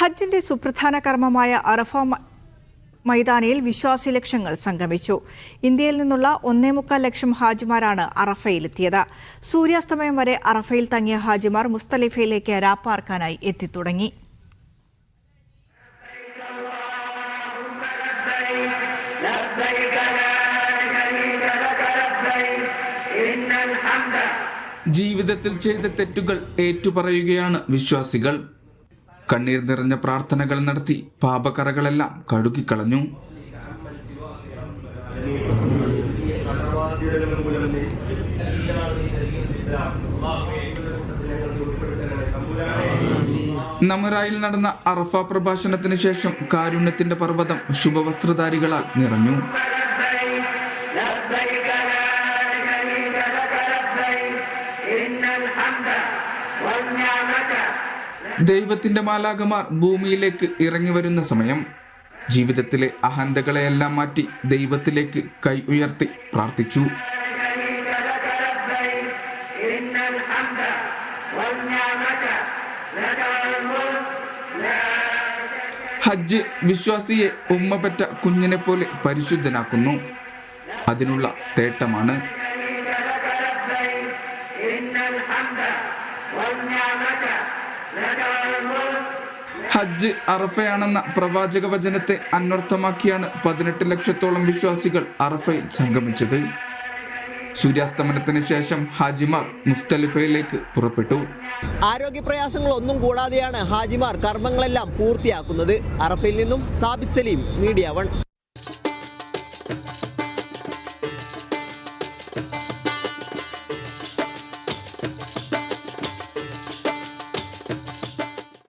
ഹജ്ജിന്റെ സുപ്രധാന കർമ്മമായ അറഫ മൈതാനിയിൽ വിശ്വാസി ലക്ഷങ്ങൾ സംഗമിച്ചു. ഇന്ത്യയിൽ നിന്നുള്ള 1.25 ലക്ഷം ഹാജിമാരാണ് അറഫയിലെത്തിയത്. സൂര്യാസ്തമയം വരെ അറഫയിൽ തങ്ങിയ ഹാജിമാർ മുസ്തലിഫയിലേക്ക് രാപ്പാർക്കാനായി എത്തിത്തുടങ്ങി. ജീവിതത്തിൽ ചെയ്ത തെറ്റുകൾ ഏറ്റുപറയുകയാണ് വിശ്വാസികൾ. കണ്ണീർ നിറഞ്ഞ പ്രാർത്ഥനകൾ നടത്തി പാപക്കറകളെല്ലാം കഴുകിക്കളഞ്ഞു. നമുറായിൽ നടന്ന അറഫ പ്രഭാഷണത്തിന് ശേഷം കാരുണ്യത്തിന്റെ പർവ്വതം ശുഭവസ്ത്രധാരികളാൽ നിറഞ്ഞു. ദൈവത്തിന്റെ മാലാഖമാർ ഭൂമിയിലേക്ക് ഇറങ്ങി വരുന്ന സമയം ജീവിതത്തിലെ അഹന്തകളെയെല്ലാം മാറ്റി ദൈവത്തിലേക്ക് കൈ ഉയർത്തി പ്രാർത്ഥിച്ചു. ഹജ്ജ് വിശ്വാസിയെ ഉമ്മ പെറ്റ കുഞ്ഞിനെ പോലെ പരിശുദ്ധനാക്കുന്നു. അതിനുള്ള തേട്ടമാണ്. ഹജ്ജ് അറഫയാണെന്ന പ്രവാചക വചനത്തെ അന്വർത്ഥമാക്കിയാണ് 18 ലക്ഷത്തോളം വിശ്വാസികൾ അറഫയിൽ സംഗമിച്ചത്. സൂര്യാസ്തമനത്തിന് ശേഷം ഹാജിമാർ മുസ്തലിഫയിലേക്ക് പുറപ്പെട്ടു. ആരോഗ്യ പ്രയാസങ്ങളൊന്നും കൂടാതെയാണ് ഹാജിമാർ കർമ്മങ്ങളെല്ലാം പൂർത്തിയാക്കുന്നത്. അറഫയിൽ നിന്നും സാബിത് സലീം, മീഡിയ 1.